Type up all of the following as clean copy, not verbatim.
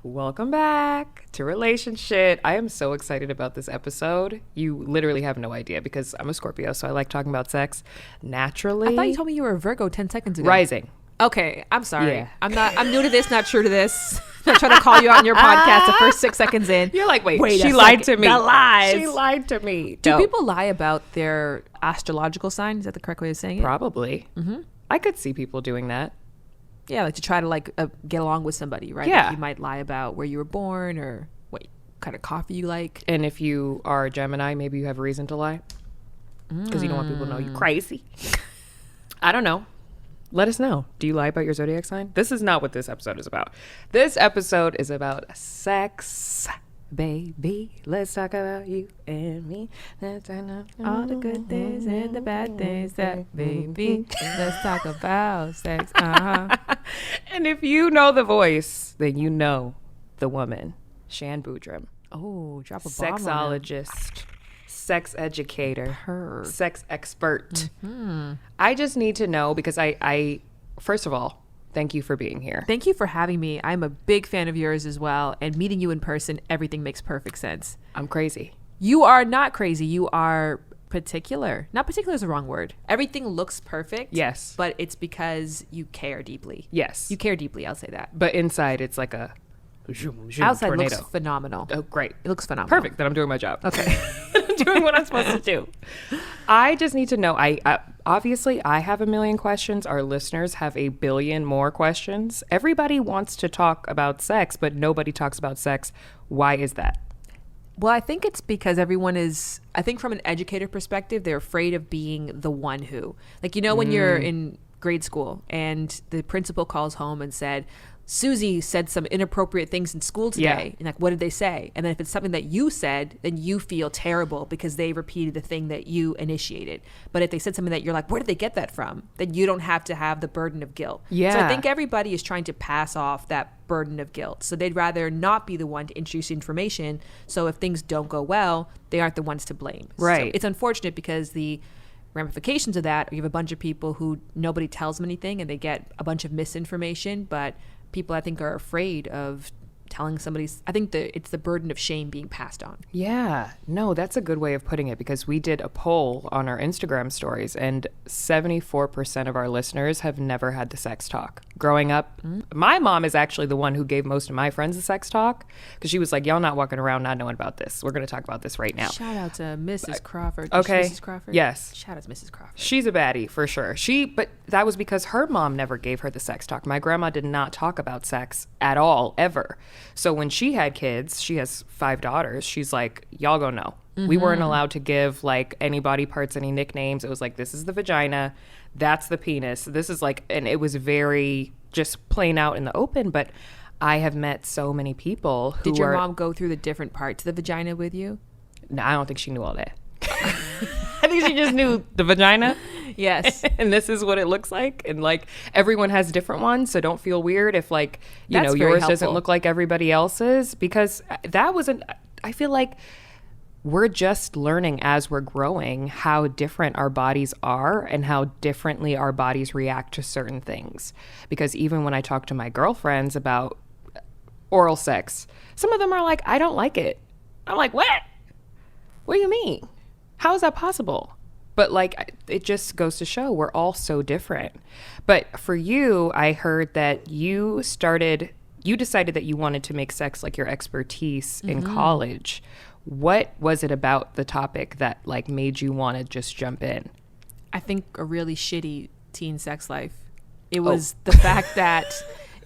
Welcome back to Relationshit. I am so excited about this episode. You literally have no idea because I'm a Scorpio, so I like talking about sex naturally. I thought you told me you were a Virgo 10 seconds ago. Rising. Okay, I'm sorry. Yeah. I'm new to this, not true to this. I'm trying to call you out on your podcast the first 6 seconds in. You're like, wait she lied to me. That lies. She lied to me. Do people lie about their astrological sign? Is that the correct way of saying it? Probably. Mm-hmm. I could see people doing that. Yeah, like to try to get along with somebody, right? Yeah. Like you might lie about where you were born or what kind of coffee you like. And if you are a Gemini, maybe you have a reason to lie because you don't want people to know you're crazy. I don't know. Let us know. Do you lie about your zodiac sign? This is not what this episode is about. This episode is about sex, baby. Let's talk about you and me. All the good things and the bad things that baby. Let's talk about sex. Uh-huh. And if you know the voice, then you know the woman, Shan Boodram. Oh, drop a bomb. Sexologist, sex educator, Her. sex expert. Mm-hmm. I just need to know because I first of all, thank you for being here. Thank you for having me. I'm a big fan of yours as well. And meeting you in person, everything makes perfect sense. I'm crazy. You are not crazy. You are particular. Not particular is the wrong word. Everything looks perfect. Yes. But it's because you care deeply. Yes. You care deeply, I'll say that. But inside it's like a Outside tornado. looks phenomenal. Oh, great. It looks phenomenal. Perfect. Then I'm doing my job. Okay. I'm doing what I'm supposed to do. I just need to know. Obviously, I have a million questions. Our listeners have a billion more questions. Everybody wants to talk about sex, but nobody talks about sex. Why is that? Well, I think it's because everyone is, I think from an educator perspective, they're afraid of being the one who. Like, you know, when you're in grade school and the principal calls home and said, Susie said some inappropriate things in school today. Yeah. And like, what did they say? And then if it's something that you said, then you feel terrible because they repeated the thing that you initiated. But if they said something that you're like, where did they get that from? Then you don't have to have the burden of guilt. Yeah. So I think everybody is trying to pass off that burden of guilt. So they'd rather not be the one to introduce information. So if things don't go well, they aren't the ones to blame. Right. So it's unfortunate because the ramifications of that, you have a bunch of people who nobody tells them anything and they get a bunch of misinformation, but people I think are afraid of telling somebody. I think it's the burden of shame being passed on. Yeah, no, that's a good way of putting it because we did a poll on our Instagram stories and 74% of our listeners have never had the sex talk. Growing up, my mom is actually the one who gave most of my friends the sex talk because she was like, y'all not walking around not knowing about this. We're going to talk about this right now. Shout out to Mrs. Crawford. Okay. Mrs. Crawford? Yes. Shout out to Mrs. Crawford. She's a baddie for sure. But that was because her mom never gave her the sex talk. My grandma did not talk about sex at all, ever. So when she had kids, she has 5 daughters. She's like, y'all go know. We weren't allowed to give like any body parts, any nicknames. It was like, this is the vagina. That's the penis. This is like, and it was very just plain out in the open. But I have met so many people who Did your mom go through the different parts of the vagina with you? No, I don't think she knew all that. I think she just knew the vagina. Yes. And this is what it looks like. And like everyone has different ones. So don't feel weird if like, That's know, very yours doesn't helpful. look like everybody else's because that wasn't, I feel like we're just learning as we're growing how different our bodies are and how differently our bodies react to certain things. Because even when I talk to my girlfriends about oral sex, some of them are like, I don't like it. I'm like, what? What do you mean? How is that possible? But like, it just goes to show we're all so different. But for you, I heard that you decided that you wanted to make sex like your expertise in college. What was it about the topic that like made you want to just jump in? I think a really shitty teen sex life. It was the fact that,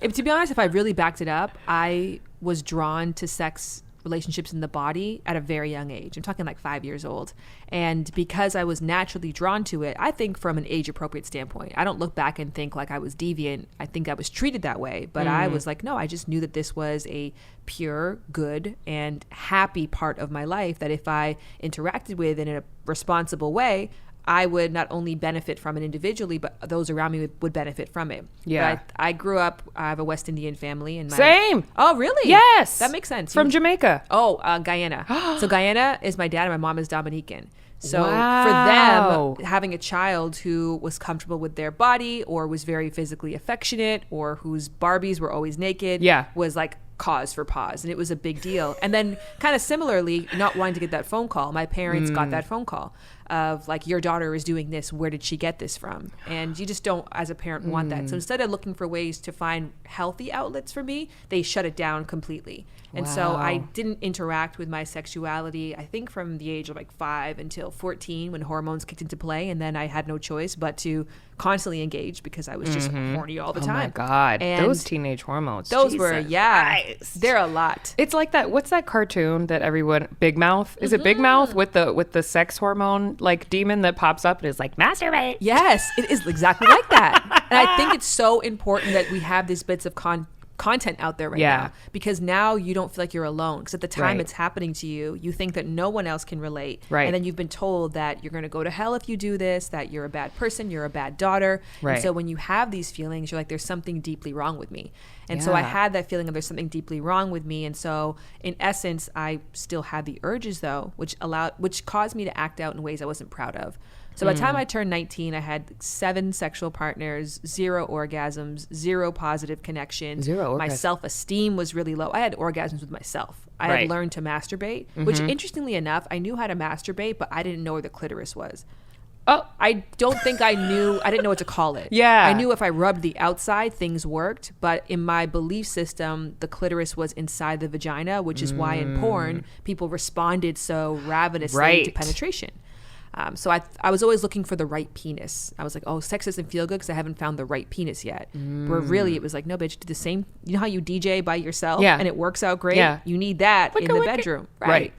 to be honest, if I really backed it up, I was drawn to sex relationships in the body at a very young age. I'm talking like 5 years old. And because I was naturally drawn to it, I think from an age appropriate standpoint, I don't look back and think like I was deviant. I think I was treated that way, but I was like, no, I just knew that this was a pure, good, and happy part of my life that if I interacted with in a responsible way, I would not only benefit from it individually, but those around me would benefit from it. Yeah. But I grew up, I have a West Indian family. And Same. Oh, really? Yes. That makes sense. From Jamaica. Oh, Guyana. So Guyana is my dad and my mom is Dominican. So Wow. for them, having a child who was comfortable with their body or was very physically affectionate or whose Barbies were always naked Yeah. was like cause for pause, and it was a big deal. And then kind of similarly, not wanting to get that phone call, my parents got that phone call of like, your daughter is doing this, where did she get this from? And you just don't, as a parent, want that. So instead of looking for ways to find healthy outlets for me, they shut it down completely. And so I didn't interact with my sexuality, I think from the age of like 5 until 14, when hormones kicked into play, and then I had no choice but to constantly engage because I was just horny all the time. Oh my God. And those teenage hormones. those Jesus were, Christ. they're a lot. It's like that. What's that cartoon that everyone, Big Mouth? Is it Big Mouth with the sex hormone like demon that pops up and is like, masturbate? Yes, it is exactly like that. And I think it's so important that we have these bits of content out there right now, because now you don't feel like you're alone, because at the time it's happening to you, you think that no one else can relate, and then you've been told that you're going to go to hell if you do this, that you're a bad person, you're a bad daughter, and so when you have these feelings, you're like, there's something deeply wrong with me. And so I had that feeling of there's something deeply wrong with me. And so in essence, I still had the urges though, which caused me to act out in ways I wasn't proud of. So by the time I turned 19, I had 7 sexual partners, 0 orgasms, 0 positive connection. 0 My self-esteem was really low. I had orgasms with myself. I had learned to masturbate, which interestingly enough, I knew how to masturbate, but I didn't know where the clitoris was. Oh, I don't think I didn't know what to call it. Yeah. I knew if I rubbed the outside, things worked. But in my belief system, the clitoris was inside the vagina, which is why in porn, people responded so ravenously to penetration. So I was always looking for the right penis. I was like, oh, sex doesn't feel good because I haven't found the right penis yet. Where really it was like, no, bitch, do the same. You know how you DJ by yourself and it works out great? Yeah. You need that in the bedroom. Right.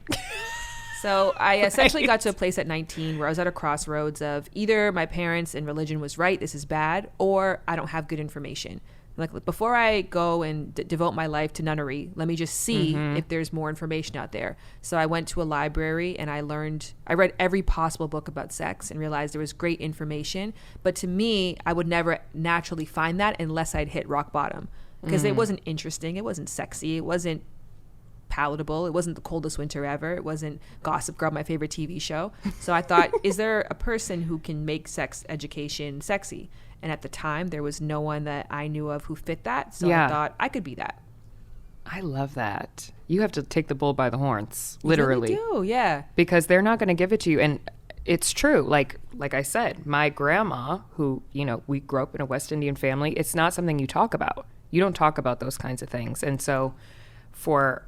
So I essentially got to a place at 19 where I was at a crossroads of either my parents and religion was right, this is bad, or I don't have good information. Like, before I go and devote my life to nunnery, let me just see if there's more information out there. So I went to a library and I read every possible book about sex and realized there was great information. But to me, I would never naturally find that unless I'd hit rock bottom, because it wasn't interesting. It wasn't sexy. It wasn't palatable. It wasn't the coldest winter ever. It wasn't Gossip Girl, my favorite TV show. So I thought, is there a person who can make sex education sexy? And at the time, there was no one that I knew of who fit that. So I thought I could be that. I love that. You have to take the bull by the horns, literally. You really do, yeah. Because they're not going to give it to you. And it's true. Like I said, my grandma, who, we grew up in a West Indian family, it's not something you talk about. You don't talk about those kinds of things. And so for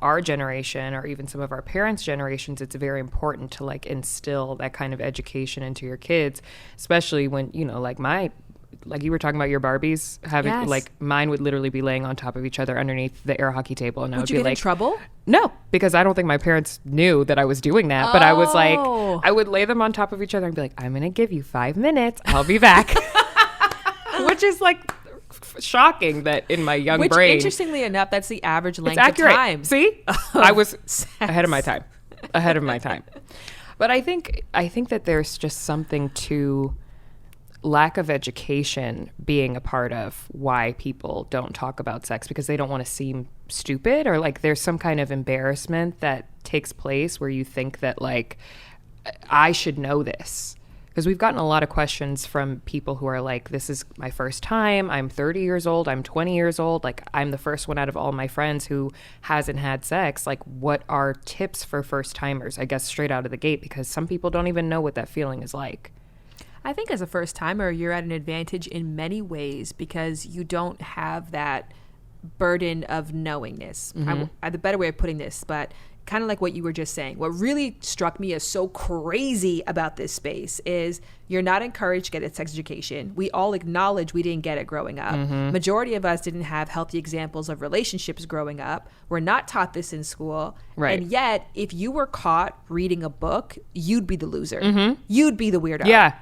our generation, or even some of our parents' generations, it's very important to like instill that kind of education into your kids, especially when like you were talking about your Barbies having like mine would literally be laying on top of each other underneath the air hockey table, and I would you be get like, in trouble? No, because I don't think my parents knew that I was doing that. But I was like, I would lay them on top of each other and be like, I'm gonna give you 5 minutes, I'll be back. Which is like shocking that in my young brain. Interestingly enough, that's the average length of time. See, I was ahead of my time. But I think that there's just something to lack of education being a part of why people don't talk about sex, because they don't want to seem stupid, or like there's some kind of embarrassment that takes place where you think that like I should know this. Because we've gotten a lot of questions from people who are like, this is my first time. I'm 30 years old. I'm 20 years old. Like, I'm the first one out of all my friends who hasn't had sex. Like, what are tips for first timers, I guess, straight out of the gate? Because some people don't even know what that feeling is like. I think as a first timer, you're at an advantage in many ways because you don't have that burden of knowingness. The better way of putting this, but kind of like what you were just saying. What really struck me as so crazy about this space is you're not encouraged to get a sex education. We all acknowledge we didn't get it growing up. Majority of us didn't have healthy examples of relationships growing up. We're not taught this in school. Right. And yet, if you were caught reading a book, you'd be the loser. You'd be the weirdo. Yeah.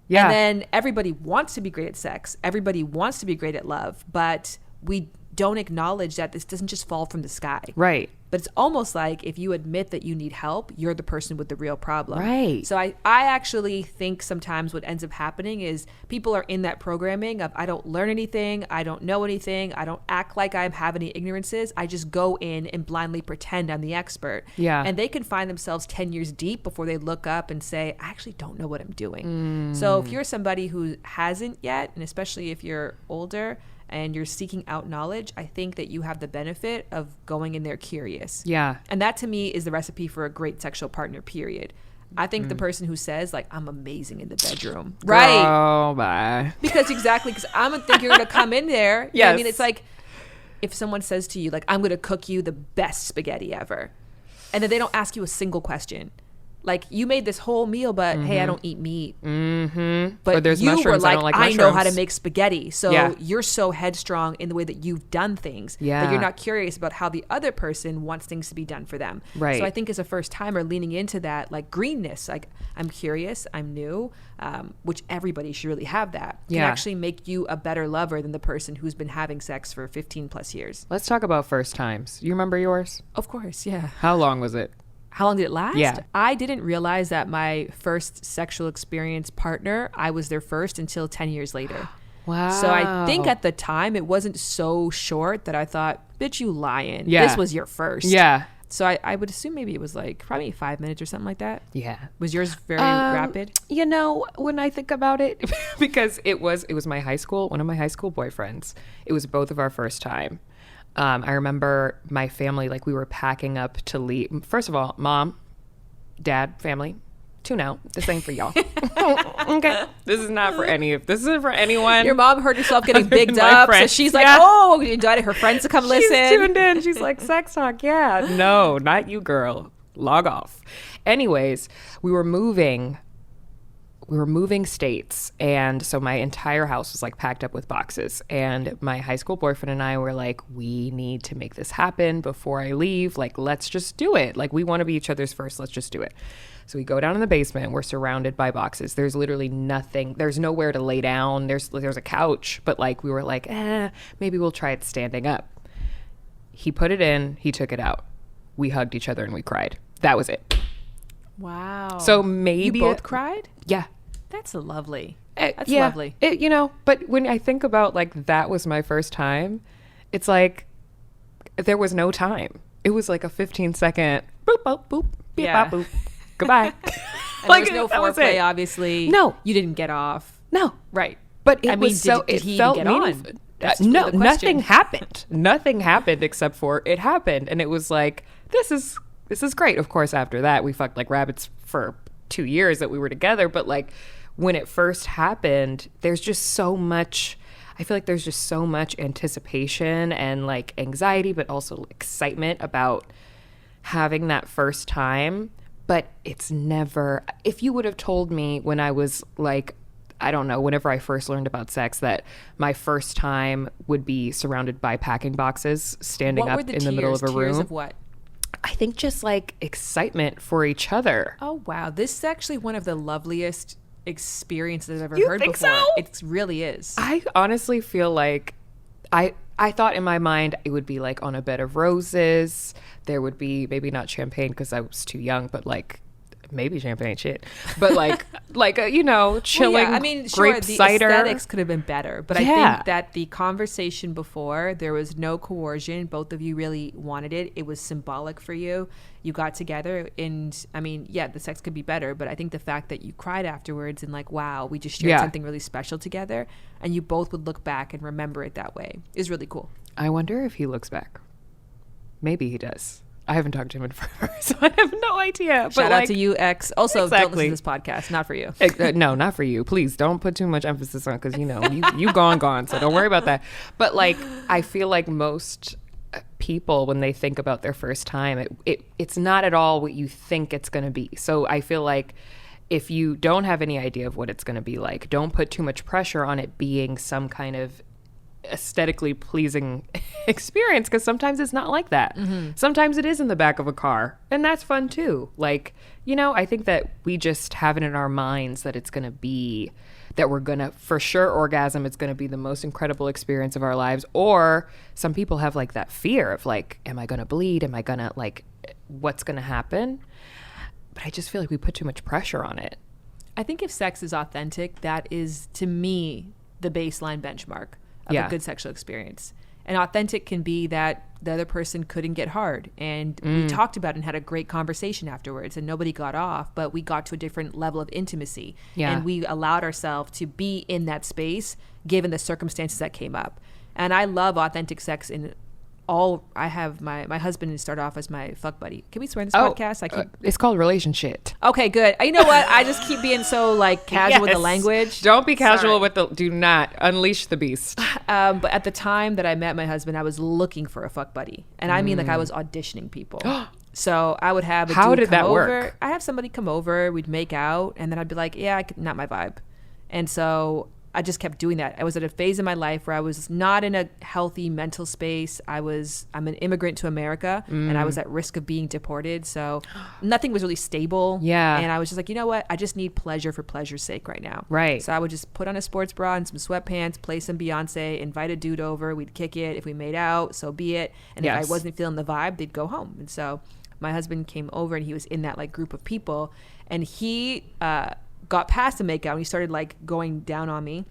And then everybody wants to be great at sex. Everybody wants to be great at love. But we don't acknowledge that this doesn't just fall from the sky. Right. But it's almost like if you admit that you need help, you're the person with the real problem. Right. So I actually think sometimes what ends up happening is people are in that programming of I don't learn anything, I don't know anything, I don't act like I have any ignorances. I just go in and blindly pretend I'm the expert. Yeah. And they can find themselves 10 years deep before they look up and say, I actually don't know what I'm doing. So if you're somebody who hasn't yet, and especially if you're older, and you're seeking out knowledge, I think that you have the benefit of going in there curious. Yeah. And that to me is the recipe for a great sexual partner, period. I think the person who says like, I'm amazing in the bedroom. Right. Oh, bye. Because I don't think you're going to come in there. You know what I mean, it's like if someone says to you, like, I'm going to cook you the best spaghetti ever. And then they don't ask you a single question. Like, you made this whole meal, but hey, I don't eat meat. Mm-hmm. But or there's you mushrooms. were like, I don't like I mushrooms. know how to make spaghetti. So Yeah. you're so headstrong in the way that you've done things that you're not curious about how the other person wants things to be done for them. Right. So I think as a first timer, leaning into that, like greenness, like I'm curious, I'm new, which everybody should really have that, can actually make you a better lover than the person who's been having sex for 15 plus years. Let's talk about first times. You remember yours? Of course, yeah. How long was it? How long did it last? Yeah. I didn't realize that my first sexual experience partner, I was their first until 10 years later. Wow. So I think at the time it wasn't so short that I thought, bitch, you lying. Yeah. This was your first. Yeah. So I would assume maybe it was like probably 5 minutes or something like that. Yeah. Was yours very rapid? You know, when I think about it, because it was my high school, one of my high school boyfriends. It was both of our first time. I remember my family, like we were packing up to leave. First of all, mom, dad, family, tune out. This ain't for y'all. Okay. This isn't for anyone. Your mom heard herself getting Other bigged than my up. So friends. she's like, Yeah. oh, you invited her friends to come listen. She's tuned in. She's like, sex talk. Yeah. No, not you, girl. Log off. Anyways, we were moving states, and so my entire house was like packed up with boxes, and my high school boyfriend and I were like, we need to make this happen before I leave. Like, let's just do it. Like, we want to be each other's first. Let's just do it. So we go down in the basement. We're surrounded by boxes. There's literally nothing. There's nowhere to lay down. There's a couch, but like we were like, maybe we'll try it standing up. He put it in. He took it out. We hugged each other and we cried. That was it. Wow. So maybe you both cried? Yeah. That's lovely. That's lovely. But when I think about like that was my first time, it's like there was no time. It was like a 15-second boop, boop, boop, beep, Yeah. bop, boop, goodbye. And Like, there was no that was foreplay, it. obviously. No. You didn't get off. No. Right. But I mean, did he felt even get meaningful. on? That's No, the question. nothing happened. Nothing happened except for it happened. And it was like, this is great. Of course, after that, we fucked like rabbits for 2 years that we were together. But like when it first happened, there's just so much, I feel like there's just so much anticipation and like anxiety, but also excitement about having that first time. But it's never, if you would have told me when I was like, I don't know, whenever I first learned about sex, that my first time would be surrounded by packing boxes, standing What up were the in the middle of a tears room. of what? I think just like excitement for each other. Oh, wow. This is actually one of the loveliest experiences I've ever You heard think before. so? It really is. I honestly feel like I thought in my mind it would be like on a bed of roses. There would be maybe not champagne because I was too young, but like maybe champagne shit. But like chilling Well, yeah, I mean, sure, grape the cider. aesthetics could have been better, but I Yeah. think that the conversation before, there was no coercion. Both of you really wanted it. It was symbolic for you. You got together, and I mean, yeah, the sex could be better, but I think the fact that you cried afterwards and like, wow, we just shared Yeah. something really special together, and you both would look back and remember it that way is really cool. I wonder if he looks back. Maybe he does. I haven't talked to him in forever, so I have no idea. Shout out to you, X. Also, don't Exactly. listen to this podcast. Not for you. No, not for you. Please don't put too much emphasis on, because you gone. So don't worry about that. But like, I feel like most people, when they think about their first time, it's not at all what you think it's going to be. So I feel like if you don't have any idea of what it's going to be like, don't put too much pressure on it being some kind of aesthetically pleasing experience, because sometimes it's not like that. Sometimes it is in the back of a car, and that's fun too. Like, I think that we just have it in our minds that it's going to be, that we're going to for sure orgasm. It's going to be the most incredible experience of our lives. Or some people have like that fear of like, am I going to bleed? Am I going to like, what's going to happen? But I just feel like we put too much pressure on it. I think if sex is authentic, that is, to me, the baseline benchmark of Yeah. a good sexual experience. And authentic can be that the other person couldn't get hard, and we talked about it and had a great conversation afterwards, and nobody got off, but we got to a different level of intimacy. Yeah. And we allowed ourselves to be in that space given the circumstances that came up. And I love authentic sex in all. I have my husband started off as my fuck buddy. Can we swear in this podcast? It's called Relationshit. Okay, good. You know what? I just keep being so like casual with the Yes. language. Don't be casual Sorry. with the. Do not unleash the beast. But at the time that I met my husband, I was looking for a fuck buddy, and I mean like I was auditioning people. So I would have a How dude did come that over. work? I have somebody come over, we'd make out, and then I'd be like, yeah, not my vibe. And so I just kept doing that. I was at a phase in my life where I was not in a healthy mental space. I'm an immigrant to America, and I was at risk of being deported. So nothing was really stable. Yeah. And I was just like, you know what? I just need pleasure for pleasure's sake right now. Right. So I would just put on a sports bra and some sweatpants, play some Beyonce, invite a dude over. We'd kick it. If we made out, so be it. And if Yes. I wasn't feeling the vibe, they'd go home. And so my husband came over, and he was in that like group of people, and he got past the makeout, and he started like going down on me.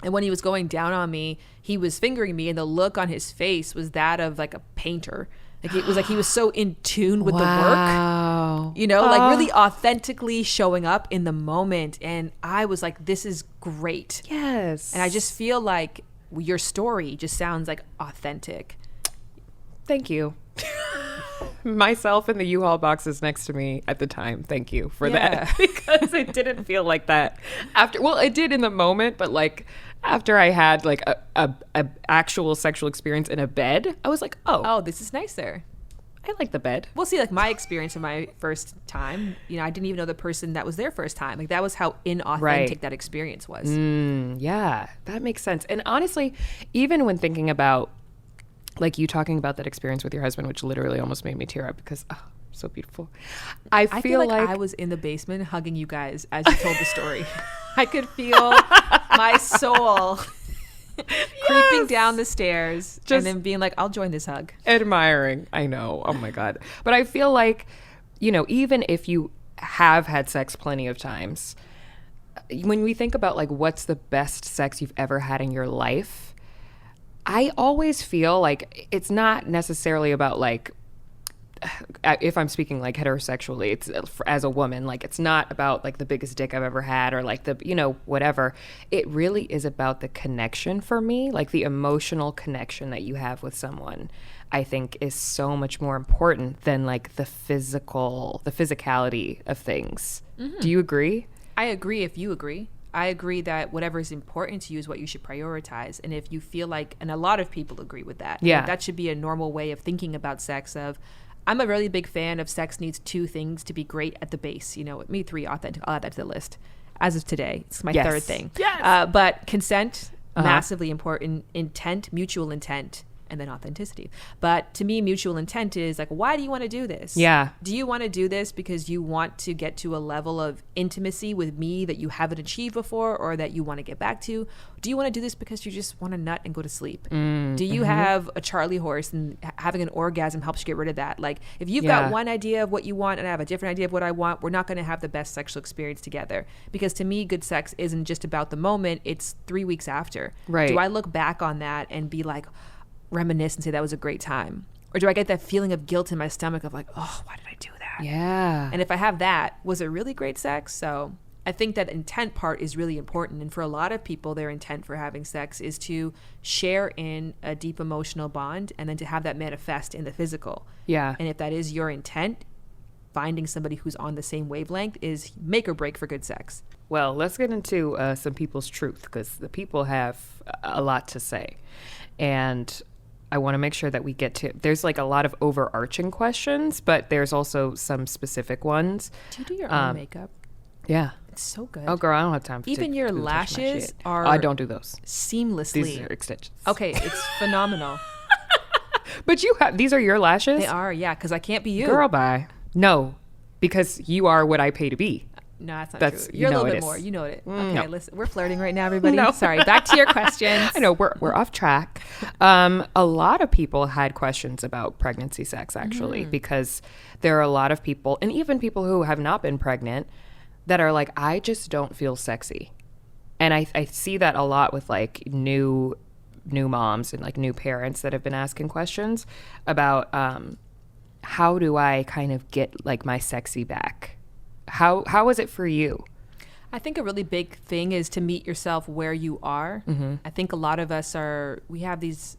And when he was going down on me, he was fingering me, and the look on his face was that of like a painter. Like it was like he was so in tune with the work, you know, like really authentically showing up in the moment. And I was like, this is great. Yes. And I just feel like your story just sounds like authentic. Thank you. Myself in the U-Haul boxes next to me at the time. Thank you for that, because it didn't feel like that after. Well, it did in the moment, but like after I had like a actual sexual experience in a bed, I was like, oh, this is nicer. I like the bed. Well, see, like my experience of my first time, you know, I didn't even know the person that was their first time. Like that was how inauthentic Right. that experience was. Yeah, that makes sense. And honestly, even when thinking about like you talking about that experience with your husband, which literally almost made me tear up because so beautiful. I feel like I was in the basement hugging you guys as you told the story. I could feel my soul creeping down the stairs and then being like, I'll join this hug. Admiring. I know. Oh my God. But I feel like, you know, even if you have had sex plenty of times, when we think about like what's the best sex you've ever had in your life, I always feel like it's not necessarily about like, if I'm speaking like heterosexually, it's as a woman, like it's not about like the biggest dick I've ever had or like the, you know, whatever. It really is about the connection for me, like the emotional connection that you have with someone, I think is so much more important than like the physicality of things. Mm-hmm. Do you agree? I agree if you agree. I agree that whatever is important to you is what you should prioritize. And if you feel like, and a lot of people agree with that. Yeah. Like that should be a normal way of thinking about sex of, I'm a really big fan of sex needs two things to be great at the base. You know, me three authentic. I'll add that to the list. As of today, it's my third thing. Yes. But consent, massively important. Intent, mutual intent. And then authenticity. But to me, mutual intent is like, why do you want to do this? Yeah. Do you want to do this because you want to get to a level of intimacy with me that you haven't achieved before or that you want to get back to? Do you want to do this because you just want to nut and go to sleep? Do you have a Charlie horse and having an orgasm helps you get rid of that? Like if you've got one idea of what you want and I have a different idea of what I want, we're not going to have the best sexual experience together. Because to me, good sex isn't just about the moment, it's 3 weeks after. Right. Do I look back on that and be like, reminisce and say that was a great time? Or do I get that feeling of guilt in my stomach of like, oh, why did I do that? Yeah. And if I have that, was it really great sex? So I think that intent part is really important. And for a lot of people, their intent for having sex is to share in a deep emotional bond and then to have that manifest in the physical. Yeah. And if that is your intent, finding somebody who's on the same wavelength is make or break for good sex. Well, let's get into some people's truth because the people have a lot to say. And I want to make sure that we get to, there's like a lot of overarching questions, but there's also some specific ones. Do you do your own makeup? Yeah. It's so good. Oh, girl, I don't have time for Even your to touch my lashes shit. are I don't do those. seamlessly. These are extensions. Okay, it's phenomenal. But you have, these are your lashes? They are, yeah, because I can't be you. Girl, bye. No, because you are what I pay to be. No, that's not That's- true. you You're a know little it bit is. more. You know it. Okay, No. listen, we're flirting right now, everybody. No. Sorry, back to your questions. I know we're off track. A lot of people had questions about pregnancy sex actually, because there are a lot of people, and even people who have not been pregnant, that are like, I just don't feel sexy. And I see that a lot with like new moms and like new parents that have been asking questions about how do I kind of get like my sexy back? How is it for you? I think a really big thing is to meet yourself where you are. I think a lot of us we have these,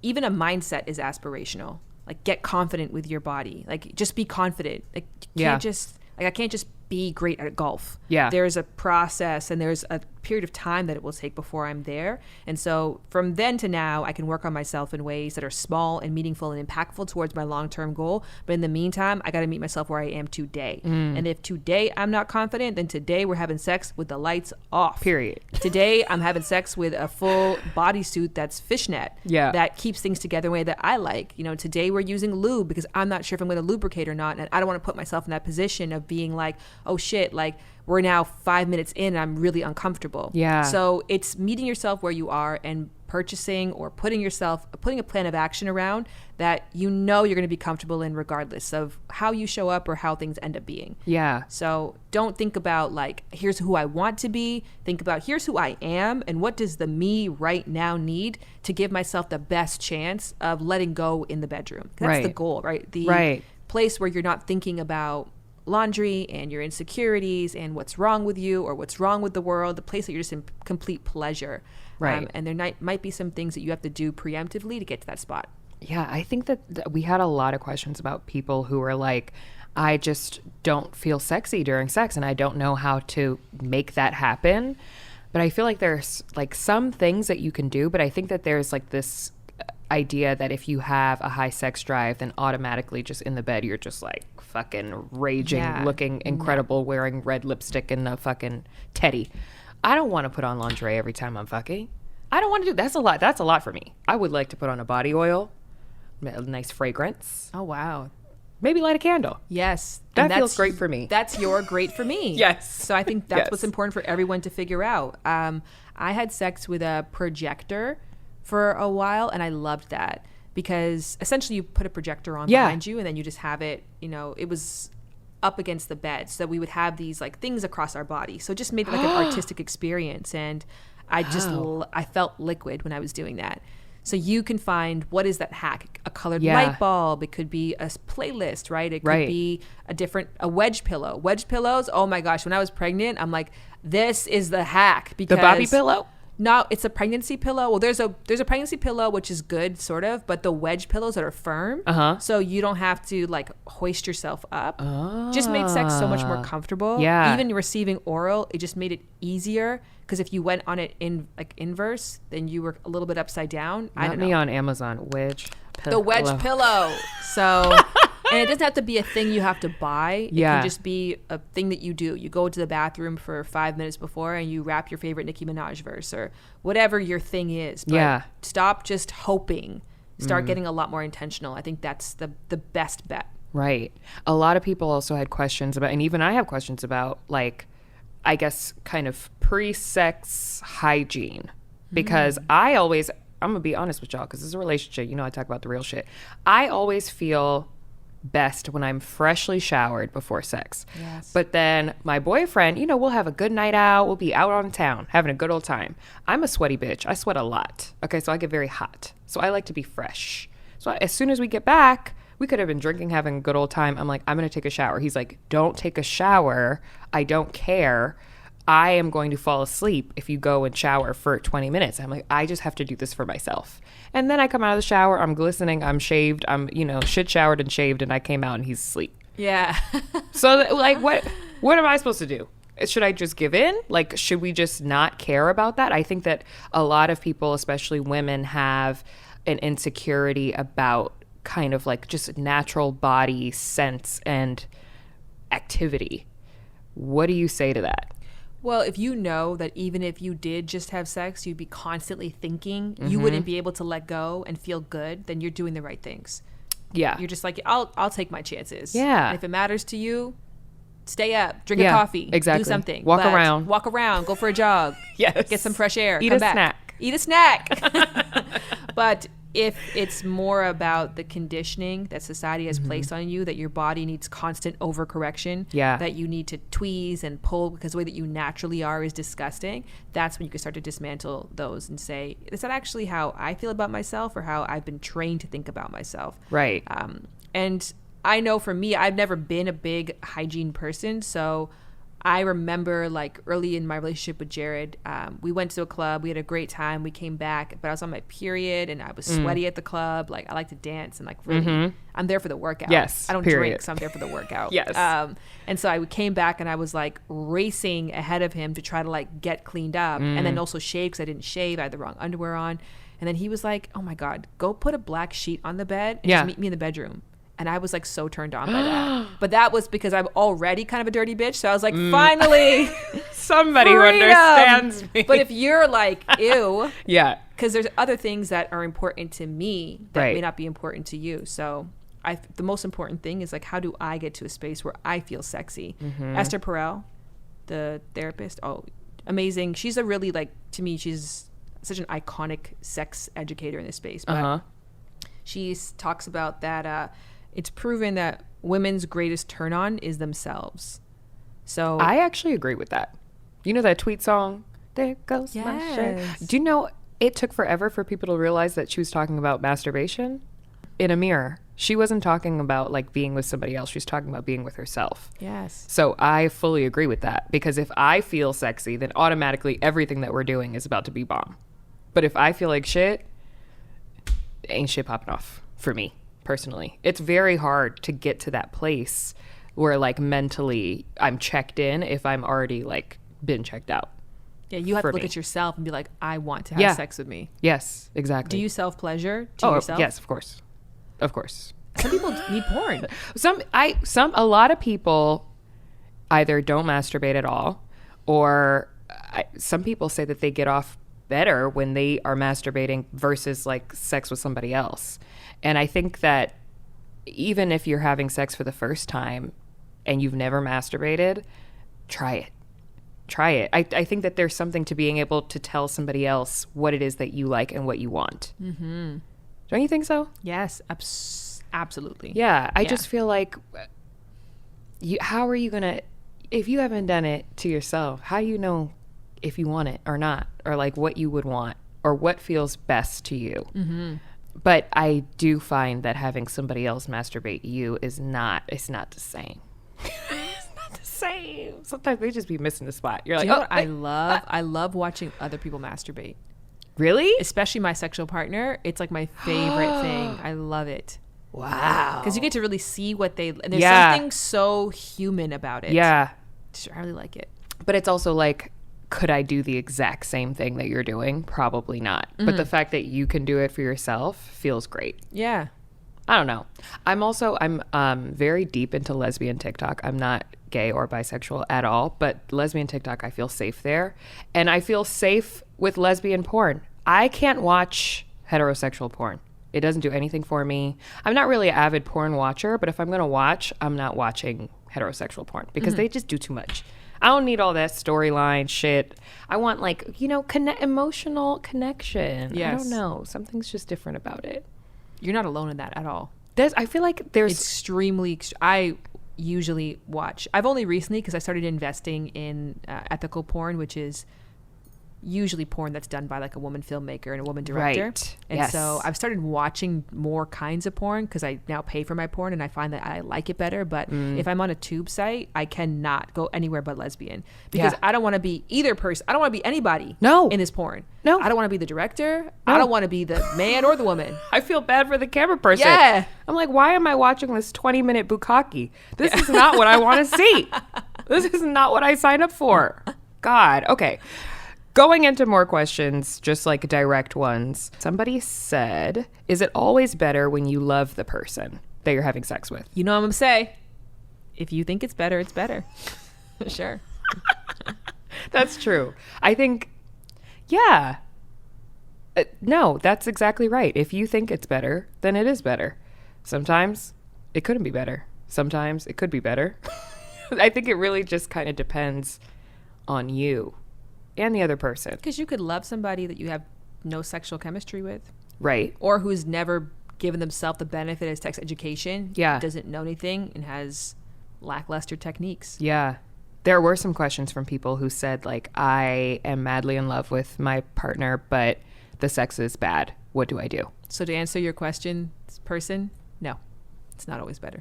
even a mindset is aspirational. Like, get confident with your body. Like, just be confident. Like, you can't just, like, I can't just be great at golf. Yeah. There's a process and there's a period of time that it will take before I'm there. And so from then to now, I can work on myself in ways that are small and meaningful and impactful towards my long-term goal. But in the meantime, I got to meet myself where I am today. And if today I'm not confident, then today we're having sex with the lights off. Period. Today I'm having sex with a full bodysuit that's fishnet. Yeah. That keeps things together in a way that I like. You know, today we're using lube because I'm not sure if I'm going to lubricate or not. And I don't want to put myself in that position of being like, oh shit, like we're now 5 minutes in and I'm really uncomfortable. Yeah. So it's meeting yourself where you are and purchasing or putting a plan of action around that you know you're going to be comfortable in regardless of how you show up or how things end up being. Yeah. So don't think about like, here's who I want to be. Think about here's who I am and what does the me right now need to give myself the best chance of letting go in the bedroom. That's the goal, right? The place where you're not thinking about laundry and your insecurities and what's wrong with you or what's wrong with the world, the place that you're just in complete pleasure. Right. And there might be some things that you have to do preemptively to get to that spot. Yeah, I think that we had a lot of questions about people who were like, I just don't feel sexy during sex and I don't know how to make that happen. But I feel like there's like some things that you can do, but I think that there's like this idea that if you have a high sex drive, then automatically just in the bed, you're just like fucking raging, looking incredible, wearing red lipstick and a fucking teddy. I don't want to put on lingerie every time I'm fucking. I don't want to do that's a lot. That's a lot for me. I would like to put on a body oil, a nice fragrance. Oh, wow. Maybe light a candle. Yes. That feels great for me. That's your great for me. Yes. So I think that's what's important for everyone to figure out. I had sex with a projector for a while and I loved that because essentially you put a projector on behind you and then you just have it, you know, it was up against the bed. So we would have these like things across our body. So it just made it like an artistic experience. And I felt liquid when I was doing that. So you can find, what is that hack? A colored light bulb. It could be a playlist, right? It could be a wedge pillow. Wedge pillows, oh my gosh. When I was pregnant, I'm like, this is the hack. Because the Bobby pillow? No, it's a pregnancy pillow. Well, there's a pregnancy pillow, which is good, sort of, but the wedge pillows that are firm, so you don't have to like hoist yourself up. Just made sex so much more comfortable. Yeah. Even receiving oral, it just made it easier because if you went on it in like inverse, then you were a little bit upside down. I don't know. Me on Amazon, wedge pillow. The wedge pillow. So. And it doesn't have to be a thing you have to buy. It can just be a thing that you do. You go to the bathroom for 5 minutes before and you rap your favorite Nicki Minaj verse or whatever your thing is. But stop just hoping. Start getting a lot more intentional. I think that's the best bet. Right. A lot of people also had questions about, and even I have questions about, like, I guess kind of pre-sex hygiene. Because I'm going to be honest with y'all, because this is a relationship. You know, I talk about the real shit. I always feel best when I'm freshly showered before sex. Yes. But then my boyfriend, you know, we'll have a good night out. We'll be out on town having a good old time. I'm a sweaty bitch. I sweat a lot. Okay, so I get very hot. So I like to be fresh. So as soon as we get back, we could have been drinking, having a good old time. I'm like, I'm going to take a shower. He's like, don't take a shower. I don't care. I am going to fall asleep if you go and shower for 20 minutes. I'm like, I just have to do this for myself. And then I come out of the shower, I'm glistening, I'm shaved, I'm, you know, shit showered and shaved, and I came out and he's asleep. Yeah. So like, what am I supposed to do? Should I just give in? Like, should we just not care about that? I think that a lot of people, especially women, have an insecurity about kind of like just natural body sense and activity. What do you say to that? Well, if you know that even if you did just have sex, you'd be constantly thinking, you wouldn't be able to let go and feel good, then you're doing the right things. Yeah. You're just like, I'll take my chances. Yeah. And if it matters to you, stay up, drink a coffee, exactly. do something. Walk around, go for a jog. Yes. Get some fresh air. Eat come a back. snack. Eat a snack. But if it's more about the conditioning that society has placed on you, that your body needs constant overcorrection, that you need to tweeze and pull because the way that you naturally are is disgusting, that's when you can start to dismantle those and say, is that actually how I feel about myself or how I've been trained to think about myself? Right. And I know for me, I've never been a big hygiene person, so I remember like early in my relationship with Jared, we went to a club, we had a great time, we came back, but I was on my period and I was sweaty at the club. Like I like to dance and like really, I'm there for the workout. Yes, I don't drink, so I'm there for the workout. Yes. And so I came back and I was like racing ahead of him to try to like get cleaned up and then also shave because I didn't shave. I had the wrong underwear on. And then he was like, oh my God, go put a black sheet on the bed and just meet me in the bedroom. And I was like so turned on by that. But that was because I'm already kind of a dirty bitch. So I was like, finally, somebody freedom. who understands me. But if you're like, ew. Yeah. Because there's other things that are important to me that Right. may not be important to you. So the most important thing is like, how do I get to a space where I feel sexy? Esther Perel, the therapist, amazing. She's a really like, to me, she's such an iconic sex educator in this space. But she talks about that it's proven that women's greatest turn on is themselves. So I actually agree with that. You know that tweet song? There goes my shirt. Do you know it took forever for people to realize that she was talking about masturbation in a mirror? She wasn't talking about like being with somebody else. She was talking about being with herself. Yes. So I fully agree with that, because if I feel sexy, then automatically everything that we're doing is about to be bomb. But if I feel like shit, ain't shit popping off for me personally. It's very hard to get to that place where like mentally I'm checked in if I'm already like been checked out. Yeah, you have to look at yourself and be like, I want to have sex with me. Yes, exactly. Do you self-pleasure to yourself? Yes, of course. Of course. Some people need porn. A lot of people either don't masturbate at all, or some people say that they get off better when they are masturbating versus like sex with somebody else. And I think that even if you're having sex for the first time and you've never masturbated, try it. I think that there's something to being able to tell somebody else what it is that you like and what you want. Mm-hmm. Don't you think so? Yes, absolutely. Yeah, I just feel like, how are you going to, if you haven't done it to yourself, how do you know if you want it or not, or like what you would want or what feels best to you? Mm-hmm. But I do find that having somebody else masturbate you it's not the same. It's not the same. Sometimes they just be missing the spot. You're like, what I love watching other people masturbate. Really? Especially my sexual partner. It's like my favorite thing. I love it. Wow. Because you get to really see what and there's something so human about it. Yeah. I really like it. But it's also like, could I do the exact same thing that you're doing? Probably not. Mm-hmm. But the fact that you can do it for yourself feels great. Yeah. I don't know. I'm very deep into lesbian TikTok. I'm not gay or bisexual at all, but lesbian TikTok, I feel safe there. And I feel safe with lesbian porn. I can't watch heterosexual porn. It doesn't do anything for me. I'm not really an avid porn watcher, but if I'm going to watch, I'm not watching heterosexual porn because they just do too much. I don't need all that storyline shit. I want like, emotional connection. Yes. I don't know. Something's just different about it. You're not alone in that at all. I feel like there's I usually watch. I've only recently, because I started investing in ethical porn, which is usually porn that's done by like a woman filmmaker and a woman director. Right. And so I've started watching more kinds of porn because I now pay for my porn and I find that I like it better. But if I'm on a tube site, I cannot go anywhere but lesbian because I don't want to be either person. I don't want to be anybody in this porn. No. I don't want to be the director. No. I don't want to be the man or the woman. I feel bad for the camera person. Yeah. I'm like, why am I watching this 20-minute bukkake? This is not what I want to see. This is not what I signed up for. God. Okay. Going into more questions, just like direct ones. Somebody said, is it always better when you love the person that you're having sex with? You know what I'm going to say? If you think it's better, it's better. Sure. That's true. I think, yeah. No, that's exactly right. If you think it's better, then it is better. Sometimes it couldn't be better. Sometimes it could be better. I think it really just kind of depends on you and the other person. Because you could love somebody that you have no sexual chemistry with. Right. Or who's never given themselves the benefit of sex education. Yeah. Doesn't know anything and has lackluster techniques. Yeah. There were some questions from people who said, like, I am madly in love with my partner, but the sex is bad. What do I do? So to answer your question, person, no. It's not always better.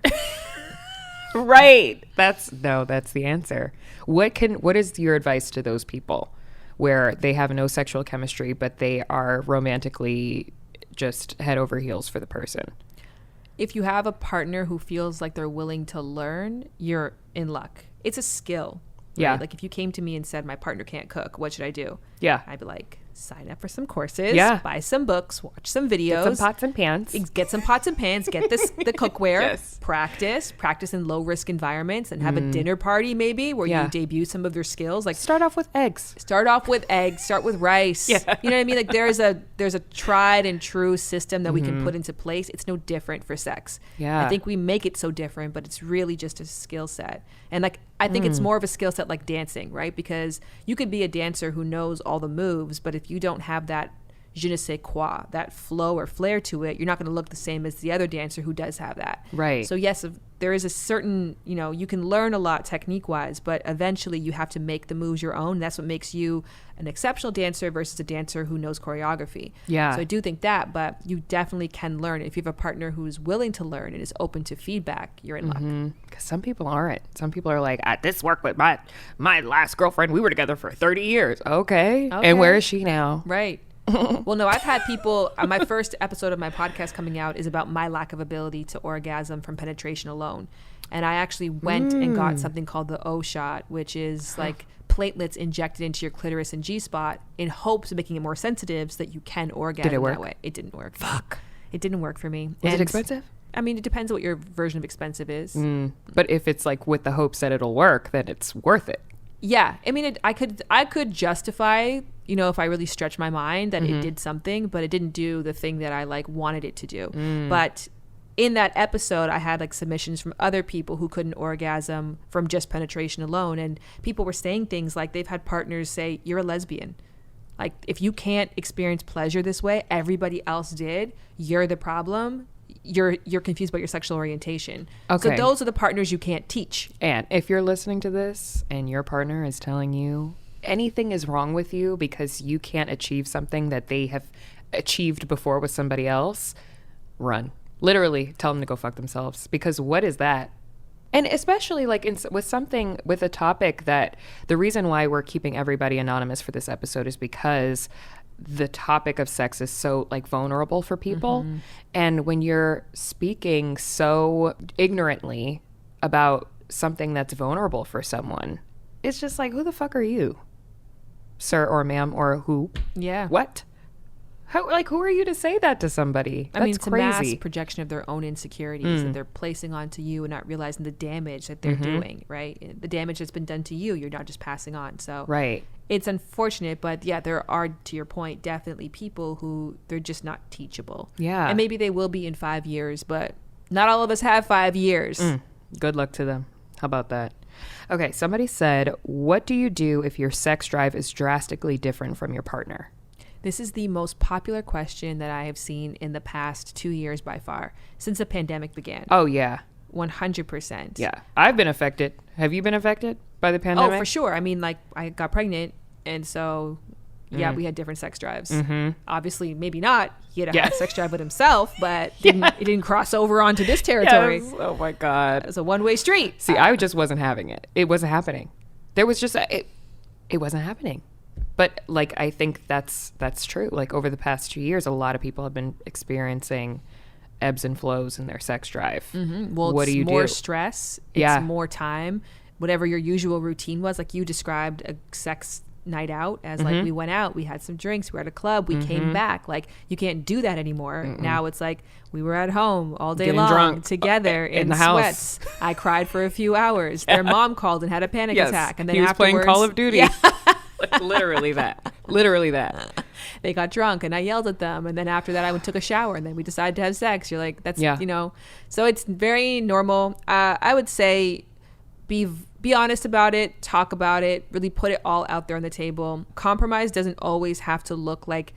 Right. That's the answer. What is your advice to those people where they have no sexual chemistry, but they are romantically just head over heels for the person? If you have a partner who feels like they're willing to learn, you're in luck. It's a skill. Right? Yeah. Like if you came to me and said, my partner can't cook, what should I do? Yeah. I'd be like, sign up for some courses, Yeah. buy some books, watch some videos. Get some pots and pans. Get some pots and pans, get the cookware, Yes. practice in low risk environments, and have a dinner party maybe where Yeah. you debut some of your skills. Like Start off with eggs. start off with eggs, start with rice. Yeah. You know what I mean? Like there's a tried and true system that we can put into place. It's no different for sex. Yeah. I think we make it so different, but it's really just a skill set. And like I think it's more of a skill set like dancing, right? Because you could be a dancer who knows all the moves, but if you don't have that je ne sais quoi, that flow or flair to it, you're not going to look the same as the other dancer who does have that. Right. So yes, if there is a certain, you can learn a lot technique wise, but eventually you have to make the moves your own. That's what makes you an exceptional dancer versus a dancer who knows choreography. Yeah. So I do think that, but you definitely can learn. If you have a partner who's willing to learn and is open to feedback, you're in luck. Because some people aren't. Some people are like, this worked with my last girlfriend. We were together for 30 years. Okay. And where is she now? Right. Well, no, I've had people, my first episode of my podcast coming out is about my lack of ability to orgasm from penetration alone. And I actually went and got something called the O shot, which is like platelets injected into your clitoris and G-spot in hopes of making it more sensitive so that you can orgasm Did it work? that way. It didn't work. Fuck. It didn't work for me. Was it expensive? I mean, it depends what your version of expensive is. But if it's like with the hopes that it'll work, then it's worth it. Yeah, I mean, I could justify, if I really stretch my mind that it did something, but it didn't do the thing that I like wanted it to do. But in that episode, I had like submissions from other people who couldn't orgasm from just penetration alone, and people were saying things like they've had partners say, "You're a lesbian. Like if you can't experience pleasure this way, everybody else did. You're the problem." You're confused about your sexual orientation. Okay. So those are the partners you can't teach. And if you're listening to this and your partner is telling you anything is wrong with you because you can't achieve something that they have achieved before with somebody else, run. Literally tell them to go fuck themselves, because what is that? And especially like with a topic that the reason why we're keeping everybody anonymous for this episode is because the topic of sex is so like vulnerable for people. And when you're speaking so ignorantly about something that's vulnerable for someone, it's just like, who the fuck are you, sir or ma'am, or who? Yeah. What? Who are you to say that to somebody? That's It's crazy. a mass projection of their own insecurities that they're placing onto you and not realizing the damage that they're doing, right? The damage that's been done to you, you're not just passing on. So Right. it's unfortunate, but yeah, there are, to your point, definitely people who they're just not teachable. Yeah. And maybe they will be in 5 years, but not all of us have 5 years. Good luck to them. How about that? Okay, somebody said, what do you do if your sex drive is drastically different from your partner? This is the most popular question that I have seen in the past 2 years by far, since the pandemic began. Oh, yeah. 100%. Yeah. I've been affected. Have you been affected by the pandemic? Oh, for sure. I mean, like, I got pregnant, and so, yeah, we had different sex drives. Obviously, maybe not. He had a sex drive with himself, but it didn't cross over onto this territory. Yes. Oh, my God. It was a one-way street. See, I just wasn't having it. It wasn't happening. There was just, it wasn't happening. But, like, I think that's true. Like, over the past 2 years, a lot of people have been experiencing ebbs and flows in their sex drive. Well, what do you more do? stress. It's more time. Whatever your usual routine was, like you described a sex night out as like we went out, we had some drinks, we were at a club, we came back. Like you can't do that anymore. Now it's like we were at home all day Getting long drunk together in in the sweats. house. I cried for a few hours. Their mom called and had a panic attack, and then he was playing afterwards, Call of Duty. Yeah. Like, literally that. They got drunk and I yelled at them, and then after that I went took a shower, and then we decided to have sex. You're like, that's so it's very normal. I would say be honest about it, talk about it, really put it all out there on the table. Compromise doesn't always have to look like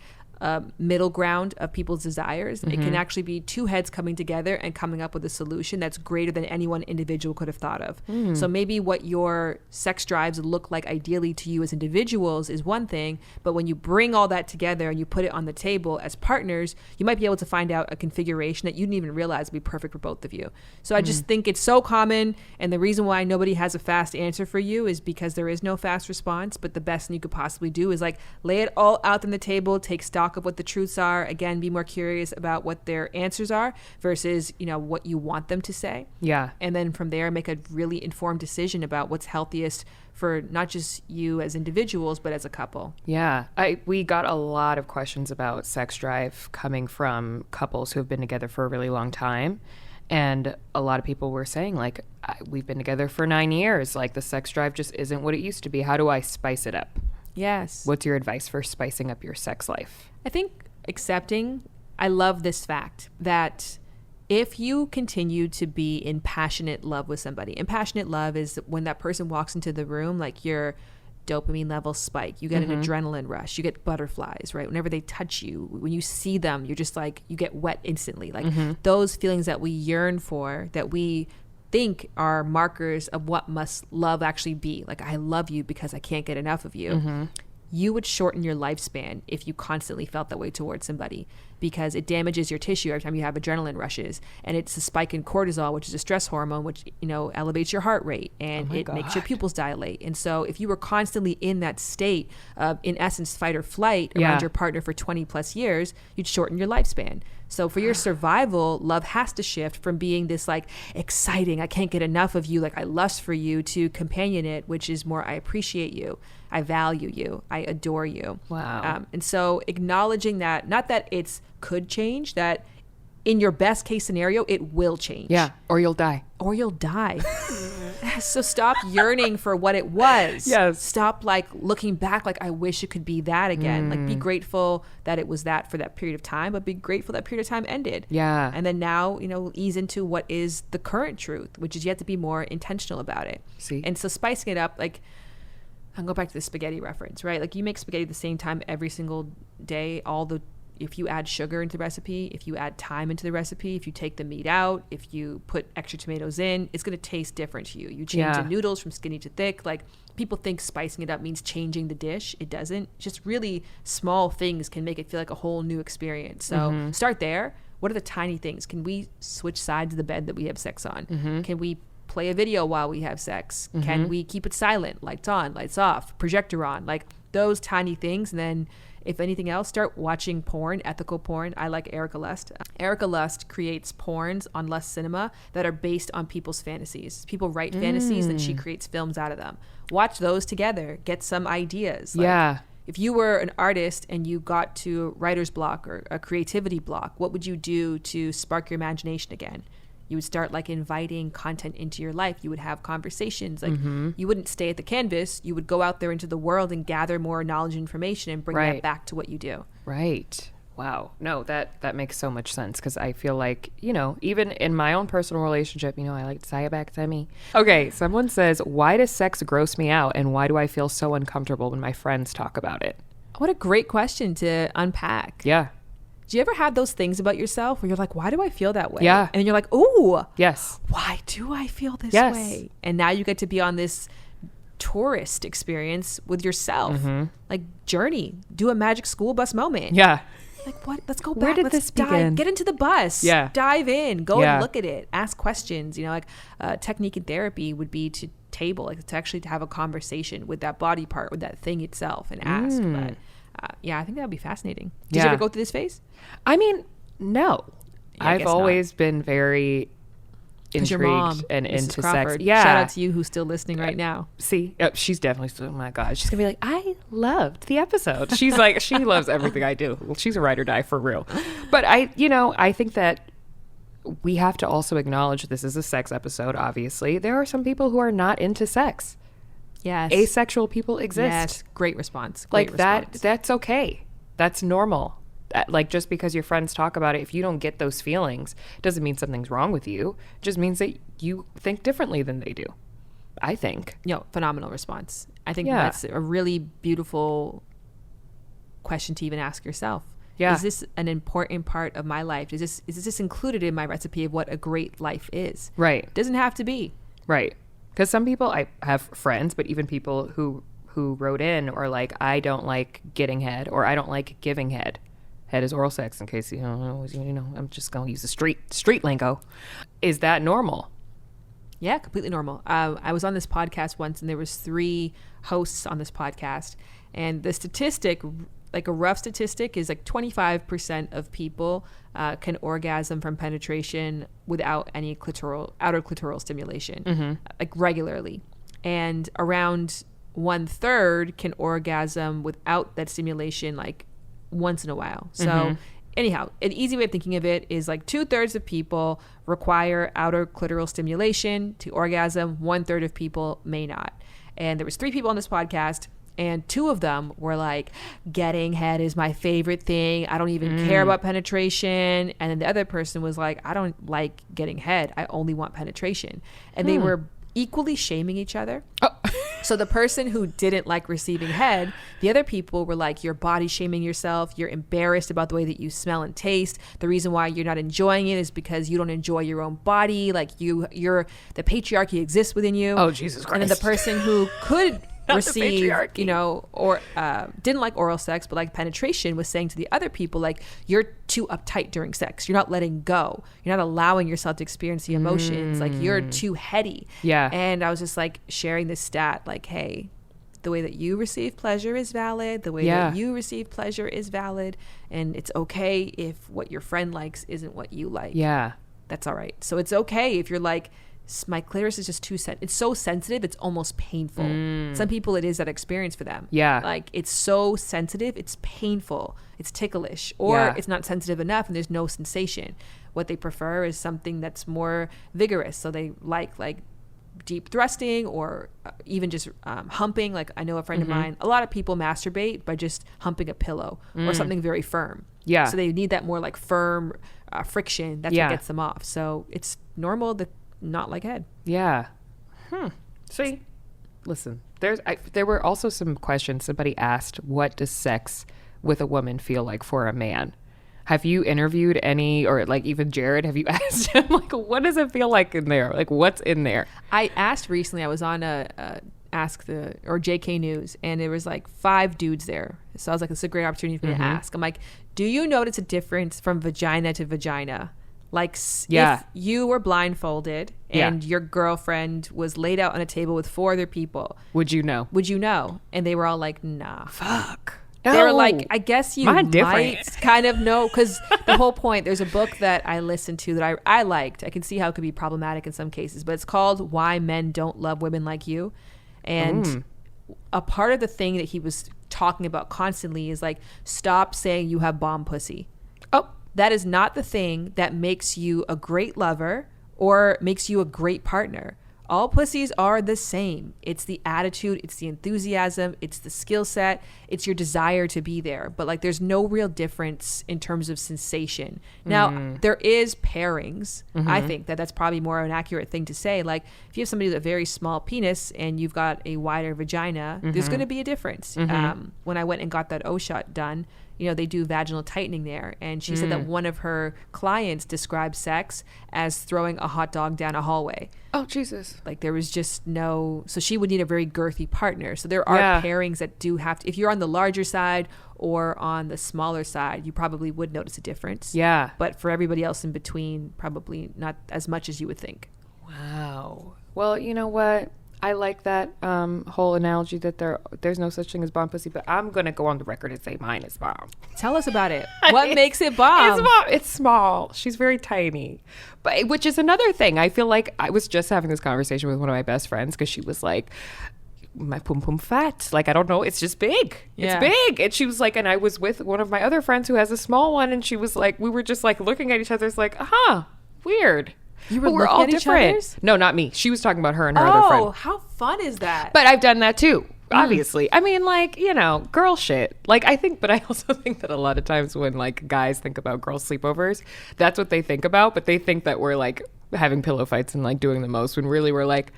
middle ground of people's desires. Mm-hmm. It can actually be two heads coming together and coming up with a solution that's greater than any one individual could have thought of. So maybe what your sex drives look like ideally to you as individuals is one thing, but when you bring all that together and you put it on the table as partners, you might be able to find out a configuration that you didn't even realize would be perfect for both of you. So I just think it's so common, and the reason why nobody has a fast answer for you is because there is no fast response, but the best thing you could possibly do is like lay it all out on the table, take stock of what the truths are, again, be more curious about what their answers are versus, you know, what you want them to say. Yeah. And then from there, make a really informed decision about what's healthiest for not just you as individuals, but as a couple. Yeah. We got a lot of questions about sex drive coming from couples who have been together for a really long time. And a lot of people were saying, like, we've been together for 9 years. Like, the sex drive just isn't what it used to be. How do I spice it up? Yes. What's your advice for spicing up your sex life? I think I love this fact that if you continue to be in passionate love with somebody, and passionate love is when that person walks into the room, like your dopamine levels spike, you get an adrenaline rush, you get butterflies, right? Whenever they touch you, when you see them, you're just like, you get wet instantly. Like those feelings that we yearn for, that we think are markers of what must love actually be. Like, I love you because I can't get enough of you. You would shorten your lifespan if you constantly felt that way towards somebody, because it damages your tissue every time you have adrenaline rushes, and it's a spike in cortisol, which is a stress hormone, which, you know, elevates your heart rate, and it makes your pupils dilate. And so if you were constantly in that state of, in essence, fight or flight around your partner for 20 plus years, you'd shorten your lifespan. So for your survival, love has to shift from being this like exciting, I can't get enough of you, like I lust for you, to companionate, which is more, I appreciate you, I value you, I adore you. Wow. And so acknowledging that, not that it's could change, that in your best case scenario, it will change. Yeah. Or you'll die. Or you'll die. So stop yearning for what it was. Yes. Stop like looking back like, I wish it could be that again. Like, be grateful that it was that for that period of time, but be grateful that period of time ended. Yeah. And then now, you know, ease into what is the current truth, which is you have to be more intentional about it. See? And so spicing it up, like, I'll go back to the spaghetti reference, right? Like, you make spaghetti the same time every single day, if you add sugar into the recipe, if you add thyme into the recipe, if you take the meat out, if you put extra tomatoes in, it's going to taste different to you. You change the noodles from skinny to thick. Like, people think spicing it up means changing the dish. It doesn't. Just really small things can make it feel like a whole new experience. So start there. What are the tiny things? Can we switch sides of the bed that we have sex on? Can we play a video while we have sex? Can we keep it silent? Lights on, lights off, projector on, like those tiny things. And then if anything else, start watching porn, ethical porn. I like Erica Lust. Erica Lust creates porns on Lust Cinema that are based on people's fantasies. People write fantasies and she creates films out of them. Watch those together. Get some ideas. Like, if you were an artist and you got to writer's block or a creativity block, what would you do to spark your imagination again? You would start like inviting content into your life. You would have conversations. Like, you wouldn't stay at the canvas. You would go out there into the world and gather more knowledge and information and bring that back to what you do. Right. Wow. No, that makes so much sense, because I feel like, you know, even in my own personal relationship, you know, I like to say it back to me. Okay. Someone says, why does sex gross me out, and why do I feel so uncomfortable when my friends talk about it? What a great question to unpack. Yeah. Do you ever have those things about yourself where you're like, why do I feel that way? Yeah. And you're like, ooh. Yes. Why do I feel this way? And now you get to be on this tourist experience with yourself. Like, journey. Do a magic school bus moment. Yeah. Like, what? Let's go back. Where did Let's this dive. begin? Get into the bus. Yeah. Dive in. Go and look at it. Ask questions. You know, like technique in therapy would be to to actually have a conversation with that body part, with that thing itself, and ask. But I think that would be fascinating. Did you ever go through this phase? I mean, no. Yeah, I've always been very intrigued your mom, and Mrs. into Crawford. sex. Yeah. Shout out to you who's still listening right now. See, she's definitely still, oh my God. She's going to be like, I loved the episode. She's like, she loves everything I do. Well, she's a ride or die for real. But I think that we have to also acknowledge this is a sex episode, obviously. There are some people who are not into sex. Yes. Asexual people exist. Yes. Great response. Great response. That's okay. That's normal. Like, just because your friends talk about it, if you don't get those feelings, doesn't mean something's wrong with you. It just means that you think differently than they do, I think. Phenomenal response. I think that's a really beautiful question to even ask yourself. Yeah. Is this an important part of my life? Is this included in my recipe of what a great life is? Right. It doesn't have to be. Right. Because some people, I have friends, but even people who wrote in or like, I don't like getting head or I don't like giving head. Head is oral sex, in case you don't know. You know, I'm just going to use the street lingo. Is that normal? Yeah, completely normal. I was on this podcast once, and there was 3 hosts on this podcast, and the statistic, like a rough statistic, is like 25% of people can orgasm from penetration without any outer clitoral stimulation, like regularly, and around 1/3 can orgasm without that stimulation, like once in a while. So anyhow, an easy way of thinking of it is like 2/3 of people require outer clitoral stimulation to orgasm. 1/3 of people may not. And there was 3 people on this podcast, and 2 of them were like, getting head is my favorite thing. I don't even care about penetration. And then the other person was like, I don't like getting head. I only want penetration. And they were equally shaming each other. So the person who didn't like receiving head, the other people were like, you're body shaming yourself. You're embarrassed about the way that you smell and taste. The reason why you're not enjoying it is because you don't enjoy your own body. Like you're the patriarchy exists within you. Oh, Jesus Christ. And then the person who could receive, you know, or didn't like oral sex but like penetration was saying to the other people, like, you're too uptight during sex. You're not letting go. You're not allowing yourself to experience the emotions. Like, you're too heady. Yeah. And I was just like sharing this stat, like, hey, the way that you receive pleasure is valid. The way that you receive pleasure is valid. And it's okay if what your friend likes isn't what you like. Yeah. That's all right. So it's okay if you're like, my clitoris is just too it's so sensitive, it's almost painful. Some people, it is that experience for them. Yeah. Like, it's so sensitive, it's painful, it's ticklish, or it's not sensitive enough and there's no sensation. What they prefer is something that's more vigorous. So they like deep thrusting, or even just humping. Like, I know a friend of mine, a lot of people masturbate by just humping a pillow or something very firm. Yeah. So they need that more like firm friction. That's what gets them off. So it's normal to not like head. Yeah. See, listen, there were also some questions. Somebody asked, what does sex with a woman feel like for a man? Have you interviewed any, or like even Jared, have you asked him, like, what does it feel like in there? Like, what's in there? I asked recently, I was on JK News, and there was like 5 dudes there. So I was like, it's a great opportunity for me to ask. I'm like, do you notice a difference from vagina to vagina? Like, if you were blindfolded and your girlfriend was laid out on a table with 4 other people, would you know? And they were all like, nah. Fuck. They were like, I guess you Mine might different. kind of know, because the whole point, there's a book that I listened to that I liked. I can see how it could be problematic in some cases, but it's called Why Men Don't Love Women Like You. And a part of the thing that he was talking about constantly is like, stop saying you have bomb pussy. Oh, that is not the thing that makes you a great lover or makes you a great partner. All pussies are the same. It's the attitude, it's the enthusiasm, it's the skill set, it's your desire to be there. But like, there's no real difference in terms of sensation. Now, there is pairings. I think that's probably more an accurate thing to say. Like, if you have somebody with a very small penis and you've got a wider vagina, there's going to be a difference. When I went and got that O-shot done, you know, they do vaginal tightening there. And she said that one of her clients described sex as throwing a hot dog down a hallway. Oh, Jesus. Like, there was just so she would need a very girthy partner. So there are pairings that do have to, if you're on the larger side or on the smaller side, you probably would notice a difference. Yeah. But for everybody else in between, probably not as much as you would think. Wow. Well, you know what? I like that whole analogy that there's no such thing as bomb pussy, but I'm going to go on the record and say mine is bomb. Tell us about it. What makes it bomb? It's small. She's very tiny. But which is another thing. I feel like I was just having this conversation with one of my best friends because she was like, my pum pum fat. Like, I don't know. It's just big. It's big. And she was like, and I was with one of my other friends who has a small one. And she was like, we were just like looking at each other. It's like, weird. You were looking all at different. Each other's? No, not me. She was talking about her and her other friend. Oh, how fun is that? But I've done that too, obviously. I mean, like, you know, girl shit. Like, I think, but I also think that a lot of times when like guys think about girl sleepovers, that's what they think about. But they think that we're like having pillow fights and like doing the most, when really we're like,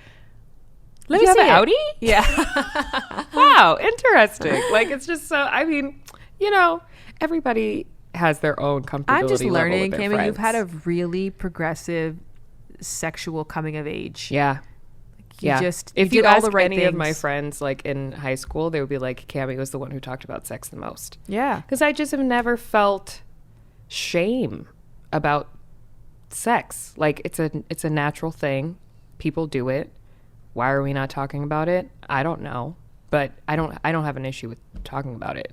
let me have an outie? Yeah. Wow, interesting. Like, it's just so, I mean, you know, everybody has their own comfortability I'm just level learning, with their Kamie. friends. You've had a really progressive sexual coming of age. Yeah. You just if you you did all ask the right any of my things. friends like in high school, they would be like, Kamie was the one who talked about sex the most. Yeah. Because I just have never felt shame about sex. Like it's a natural thing. People do it. Why are we not talking about it? I don't know. But I don't have an issue with talking about it.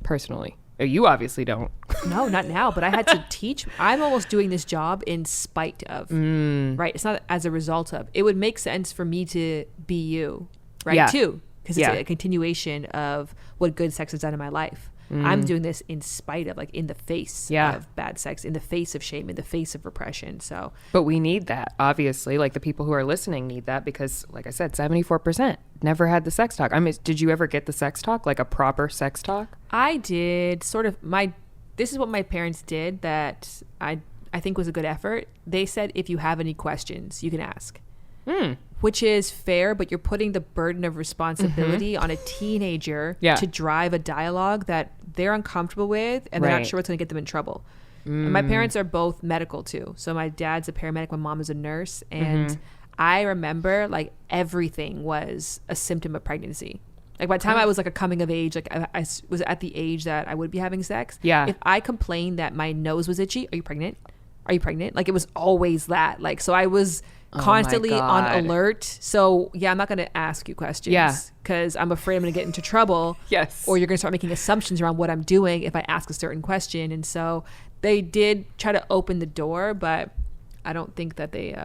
Personally. You obviously don't. No, not now, but I had to teach. I'm almost doing this job in spite of, right? It's not as a result of. It would make sense for me to be you, right? Yeah. Too, because it's Yeah. a continuation of what good sex has done in my life. I'm doing this in spite of, like in the face Yeah. of bad sex, in the face of shame, in the face of repression. So But we need that, obviously. Like the people who are listening need that because, like I said, 74% never had the sex talk. I mean, did you ever get the sex talk, like a proper sex talk? I did sort of this is what my parents did that I think was a good effort. They said, if you have any questions, you can ask. Which is fair, but you're putting the burden of responsibility on a teenager to drive a dialogue that they're uncomfortable with and they're not sure what's going to get them in trouble. And my parents are both medical too. So my dad's a paramedic, my mom is a nurse. And I remember like everything was a symptom of pregnancy. Like by the time I was like a coming of age, like I was at the age that I would be having sex. Yeah. If I complained that my nose was itchy, are you pregnant? Are you pregnant? Like it was always that. Like, so I was constantly on alert. So yeah, I'm not going to ask you questions. Yeah. Because I'm afraid I'm going to get into trouble. Yes. Or you're going to start making assumptions around what I'm doing if I ask a certain question. And so they did try to open the door, but I don't think that they,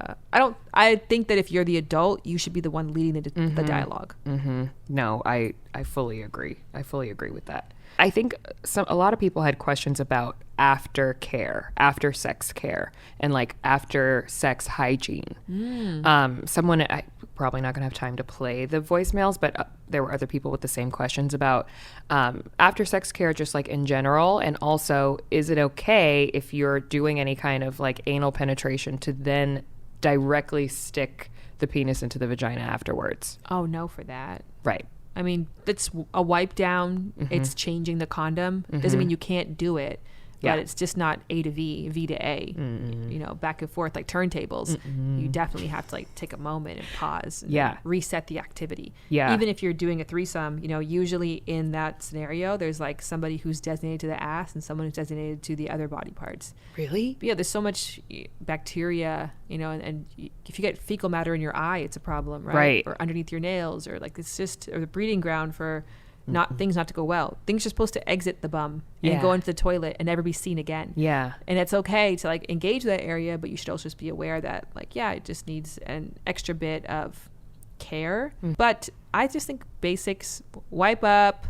I think that if you're the adult, you should be the one leading the dialogue. No, I fully agree. I fully agree with that. I think a lot of people had questions about after sex care, and like after sex hygiene. Someone, I probably not going to have time to play the voicemails, but there were other people with the same questions about after sex care, just like in general. And also, is it okay if you're doing any kind of like anal penetration to then directly stick the penis into the vagina afterwards? Oh, no for that. Right. I mean, it's a wipe down. It's changing the condom. Doesn't mean you can't do it, but it's just not A to V, V to A, you know, back and forth like turntables. You definitely have to like take a moment and pause and reset the activity. Yeah. Even if you're doing a threesome, you know, usually in that scenario, there's like somebody who's designated to the ass and someone who's designated to the other body parts. Really? But yeah, there's so much bacteria, you know, and if you get fecal matter in your eye, it's a problem, right? Or underneath your nails, or like it's just or the breeding ground for things not to go well. Things are supposed to exit the bum and go into the toilet and never be seen again. Yeah. And it's okay to like engage that area, but you should also just be aware that like, yeah, it just needs an extra bit of care. But I just think basics, wipe up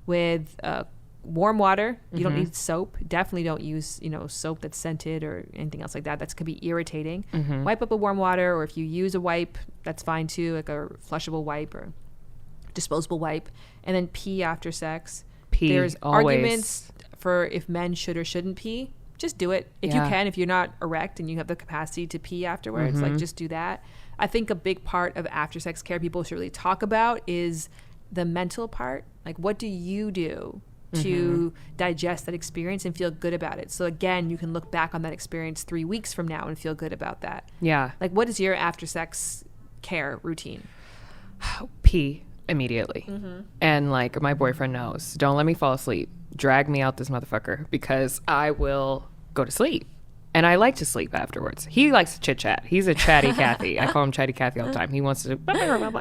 with warm water. You don't need soap. Definitely don't use, you know, soap that's scented or anything else like that. That's could be irritating. Wipe up with warm water, or if you use a wipe, that's fine too, like a flushable wipe or disposable wipe. And then pee after sex. There's arguments for if men should or shouldn't pee. Just do it if you can. If you're not erect and you have the capacity to pee afterwards, like just do that. I think a big part of after sex care people should really talk about is the mental part. Like, what do you do to digest that experience and feel good about it? So again, you can look back on that experience 3 weeks from now and feel good about that. Yeah. Like, what is your after sex care routine? Pee immediately. And like my boyfriend knows, don't let me fall asleep. Drag me out this motherfucker because I will go to sleep. And I like to sleep afterwards. He likes to chit chat. He's a chatty Cathy. I call him chatty Cathy all the time. He wants to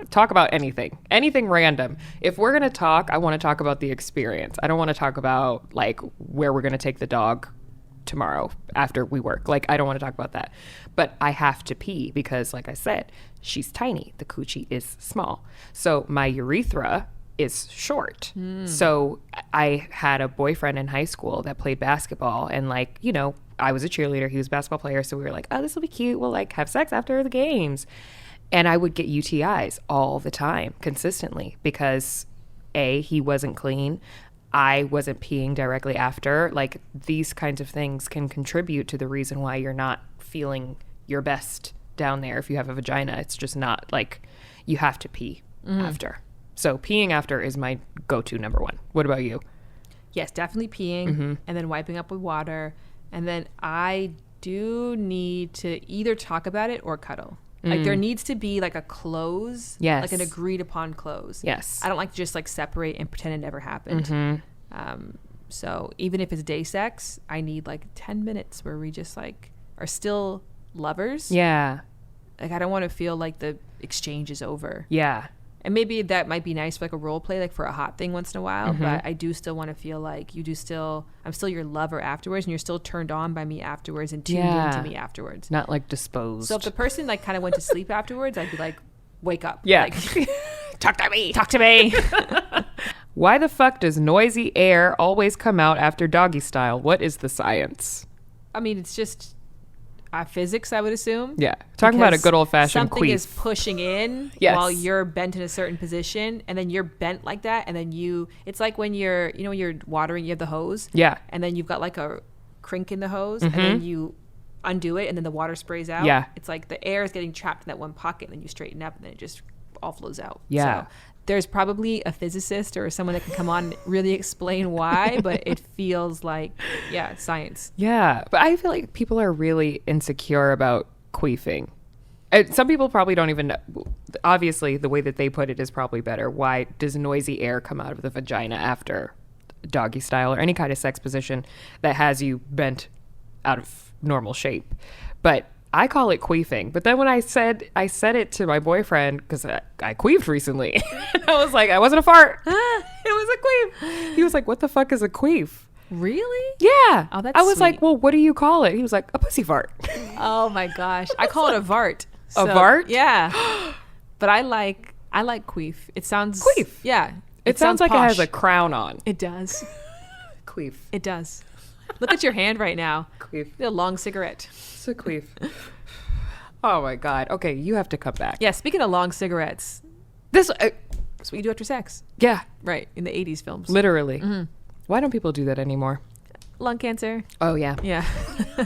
talk about anything random. If we're going to talk, I want to talk about the experience. I don't want to talk about like where we're going to take the dog tomorrow after we work. Like, I don't want to talk about that. But I have to pee because, like I said, she's tiny. The coochie is small. So my urethra is short. So I had a boyfriend in high school that played basketball, and like, you know, I was a cheerleader. He was a basketball player. So we were like, oh, this will be cute. We'll like have sex after the games. And I would get UTIs all the time, consistently, because A, he wasn't clean. I wasn't peeing directly after. Like, these kinds of things can contribute to the reason why you're not feeling your best down there. If you have a vagina, it's just not like you have to pee after. So peeing after is my go-to number one. What about you? Yes, definitely peeing and then wiping up with water. And then I do need to either talk about it or cuddle. Like there needs to be like a close, like an agreed upon close. Yes. I don't like to just like separate and pretend it never happened. So even if it's day sex, I need like 10 minutes where we just like are still lovers. Yeah. Like I don't want to feel like the exchange is over. Yeah. And maybe that might be nice for like a role play, like for a hot thing once in a while. But I do still want to feel like I'm still your lover afterwards, and you're still turned on by me afterwards and tuned into me afterwards. Not like disposed. So if the person like kind of went to sleep afterwards, I'd be like, wake up. Yeah. Like, talk to me. talk to me. Why the fuck does noisy air always come out after doggy style? What is the science? I mean, it's just physics, I would assume. Yeah. Talking about a good old-fashioned something queef. is pushing in while you're bent in a certain position, and then you're bent like that, and then it's like when you're watering, you have the hose. Yeah. And then you've got like a crink in the hose, and then you undo it, and then the water sprays out. Yeah. It's like the air is getting trapped in that one pocket, and then you straighten up, and then it just all flows out. Yeah. So there's probably a physicist or someone that can come on and really explain why, but it feels like, science. Yeah. But I feel like people are really insecure about queefing. Some people probably don't even know. Obviously, the way that they put it is probably better. Why does noisy air come out of the vagina after doggy style or any kind of sex position that has you bent out of normal shape? But I call it queefing. But then when I said it to my boyfriend, because I queefed recently, and I was like, I wasn't a fart. It was a queef. He was like, what the fuck is a queef? Really? Yeah. Oh, that's I was sweet. like, well, what do you call it? He was like, a pussy fart. Oh my gosh. I call it a vart. A vart? Yeah. But I like queef. It sounds queef. Yeah. It sounds like posh. it has a crown on. It does. Queef. It does. Look at your hand right now. Queef. A long cigarette. It's a queef. Oh my God. Okay, you have to come back. Yeah, speaking of long cigarettes, This that's what you do after sex. yeah, Right. In the 80s films. literally. Why don't people do that anymore? Lung cancer. Oh yeah. Yeah.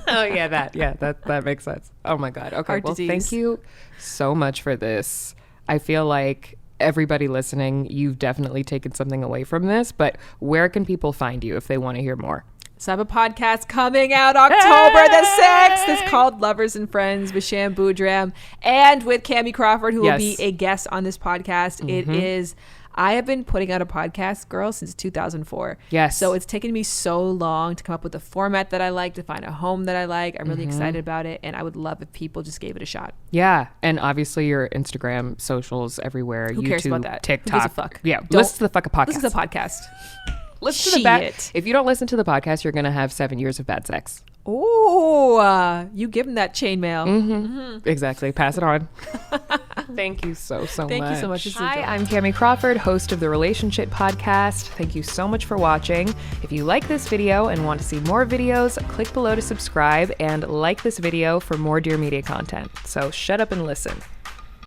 Oh yeah, that makes sense. Oh my God. Okay. Heart well, disease. thank you so much for this. I feel like everybody listening, you've definitely taken something away from this, but where can people find you if they want to hear more? So I have a podcast coming out October the 6th. It's called Lovers and Friends with Shan Boodram and with Kamie Crawford, who will be a guest on this podcast. It is, I have been putting out a podcast, girl, since 2004. Yes. So it's taken me so long to come up with a format that I like, to find a home that I like. I'm really excited about it. And I would love if people just gave it a shot. Yeah. And obviously your Instagram, socials everywhere. Who YouTube, cares about that? TikTok. Who gives a fuck? Yeah. Listen to the fucking podcast. Listen to the podcast. Listen to the back. If you don't listen to the podcast, you're going to have 7 years of bad sex. Oh, you give them that chainmail. Exactly. Pass it on. Thank you so much. Thank you so much. This is a Hi, joy. I'm Kamie Crawford, host of the Relationshit podcast. Thank you so much for watching. If you like this video and want to see more videos, click below to subscribe and like this video for more Dear Media content. So shut up and listen.